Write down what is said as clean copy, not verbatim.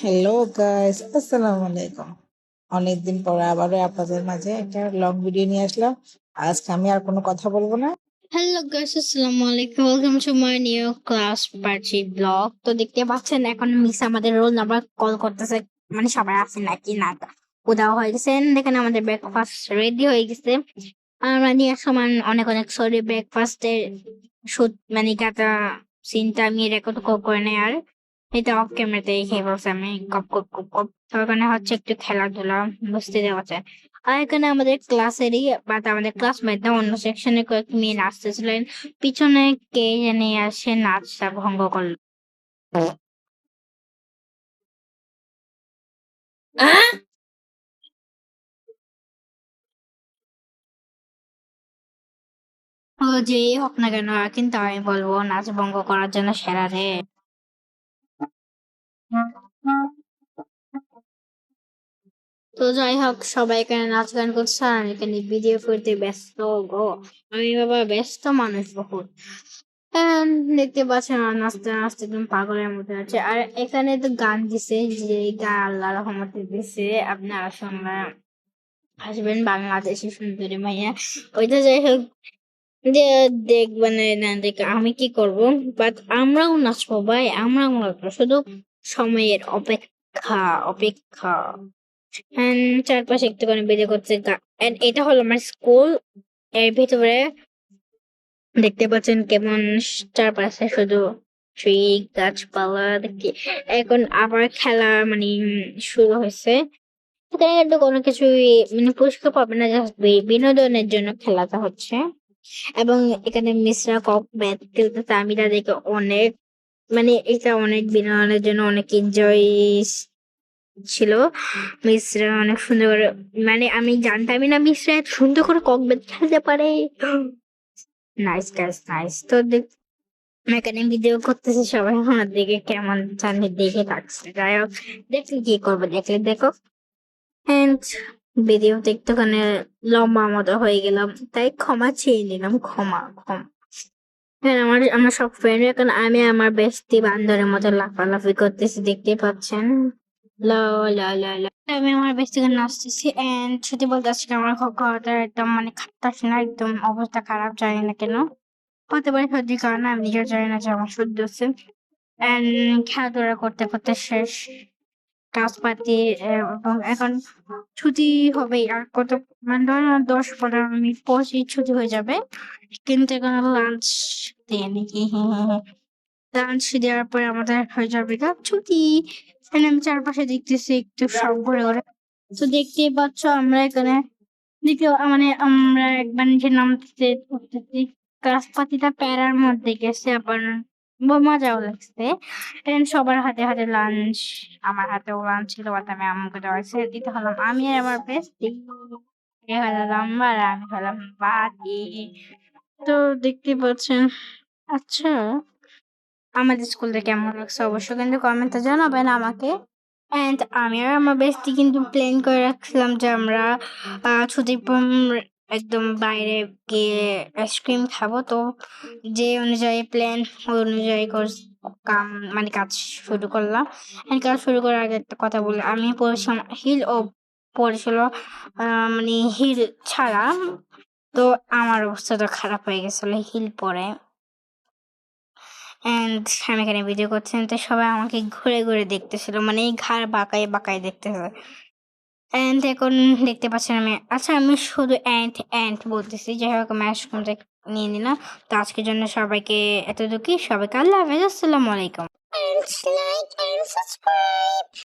Hello guys, আসসালামু আলাইকুম। অনেকদিন পর আবারও আপনাদের মাঝে একটা লং ভিডিও নিয়ে আসলাম। আজকে আমি আর কোনো কথা বলবো না। হ্যালো গাইস, আসসালামু আলাইকুম। Welcome to my new class party blog. তো দেখতে পাচ্ছেন এখন মিস আমাদের রোল নাম্বার কল করতেছে, মানে সবাই আছে নাকি না উদাও হয়ে গেছে। দেখেন আমাদের ব্রেকফাস্ট রেডি হয়ে গেছে। আমরা নিয়ে সমান অনেক অনেক সরি, ব্রেকফাস্টের শুট মানে কাটা সিনটা আমি রেকর্ড করে নেই, আর এটা অফ ক্যামেরাতে খেয়ে বলছে আমি গপ গপ গপ গপ। তো এখানে হচ্ছে একটু খেলাধুলা, বুঝতে দেওয়া যায়। আর এখানে আমাদের ক্লাসেরই বাট আমাদের ক্লাসমেট না, অন্য সেকশনে কয়েক মেয়ে নাচতেছিলেন। পিছনে কে জানি আসে নাচটা ভঙ্গ করলো। আহ! ও যেই হোক না কেন, কিন্তু আমি বলবো নাচ ভঙ্গ করার জন্য সেরা রে। তো যাই হোক, সবাই এখানে নাচ গান করছে আর আমি এখানে ভিডিও করতে ব্যস্ত। গো, আমি বাবা ব্যস্ত মানুষ বহুত। এখন দেখতে পাচ্ছেন আমার নাচতে নাচতে একদম পাগলের মতো আছে। আর এখানে তো গান দিছে, যে গান আল্লাহ রহমতে দিছে, আপনারা শুনলে আসবেন। বাংলাদেশি সুন্দরী মাইয়া, ওইটা যাই হোক, যে দেখবেন না দেখ আমি কি করব। বাট আমরাও নাচবো ভাই, আমরাও নাচবো, শুধু সময়ের অপেক্ষা অপেক্ষা। চারপাশে একটুখানি বেজে করছে and এটা হলো আমার স্কুল। এর ভিতরে দেখতে পাচ্ছেন কেমন চারপাশে শুধু ট্রি, গাছপালা দেখি। এখন আবার খেলা মানে শুরু হয়েছে। এখানে কিন্তু কোনো কিছুই মানে পুরস্কার পাবে না, জাস্ট বিনোদনের জন্য খেলাটা হচ্ছে। এবং এখানে মিসরা কক ব্যাট খেলতেছে, আমি তাদেরকে অনেক মানে এটা অনেক বিনোদনের জন্য অনেক এনজয় ছিল। মিসরা অনেক সুন্দর করে, মানে আমি জানতামই না মিসরা এত সুন্দর করে কক ব্যাট খেলতে পারে। Nice guys, nice. তো মেকানিক ভিডিও করতেছে, সবাই আমার দিকে কেমন জানি দেখে থাকছে। যাই হোক, দেখলে কি করবো, দেখলে দেখো। এন্ড ভিডিওতে একটুখানি লম্বা মতো হয়ে গেলাম, তাই ক্ষমা চেয়ে নিলাম, ক্ষমা ক্ষমা। হ্যাঁ, আমার সব ফ্রেন্ড এখন আমি আমার বেস্টি বান্ধবের মতো লাফালাফি করতেছি, দেখতে পাচ্ছেন। লা লা লা লা, আমি আমার বেস্টি গান নাচতেছি। এন্ড সত্যি বলতে আজকে আমার ঘরটা একদম মানে খাটতাছি না, একদম অবস্থা খারাপ, জানি না কেন। হতে পারে সর্দির কারণে, আমি নিজেও জানি না যে আমার সর্দি হচ্ছে। এন্ড খেলাধুলা করতে করতে শেষ কাজপাতি, এবং এখন ছুটি হবে আর কত, মানে ধরো 10-15 মিনিট পরই ছুটি হয়ে যাবে। কিন্তু এখন লাঞ্চ দেয়নি। লাঞ্চ দেওয়ার পরে আমাদের হয়ে যাবে গা ছুটি। এখানে আমি চারপাশে দেখতেছি একটু সব ঘুরে ঘুরে। তো দেখতেই পাচ্ছ আমরা এখানে দ্বিতীয় মানে আমরা একবার নিচে নামতেছি উঠতেছি, গাছপাতিটা প্যারার মধ্যে গেছে, আবার মজাও লাগছে। সবার হাতে হাতে লাঞ্চ, আমার হাতেও লাঞ্চ ছিল, বাট আমি আম্মুকে দেওয়া হয়েছে, দিতে হলাম আমি আর আমার বেস্টি। এ হলো লম্বা আর আমি হলাম বাকি। তো দেখতে পাচ্ছেন। আচ্ছা, আমাদের স্কুলটা কেমন লাগছে অবশ্যই কিন্তু কমেন্টে জানাবেন আমাকে। এন্ড আমি আর আমার বেস্টি কিন্তু প্ল্যান করে রাখছিলাম যে আমরা ছুটির পর একদম বাইরে গিয়ে আইসক্রিম খাবো। তো যে অনুযায়ী প্ল্যান, ওই অনুযায়ী কাম মানে কাজ শুরু করলাম। এন্ড কাজ শুরু করার আগে একটা কথা বলি, আমি পড়েছিলাম হিল ও পড়েছিল মানে হিল ছাড়া। তো আমার অবস্থাটা খারাপ হয়ে গেছিল হিল পরে। এন্ড আমি এখানে ভিডিও করছিলাম, তো সবাই আমাকে ঘুরে ঘুরে দেখতেছিল, মানে এই ঘাড় বাঁকায় বাঁকায় দেখতেছে। এন্ড এখন দেখতে পাচ্ছেন আমি, আচ্ছা আমি শুধু অ্যান্ট অ্যান্ট বলতেছি, যাই হোক আমি আইসক্রিমটা নিয়ে নিলাম। তো আজকের জন্য সবাইকে এতটুকুই, সবাইকে আল্লাহ হাফেজ, আসসালামু আলাইকুম।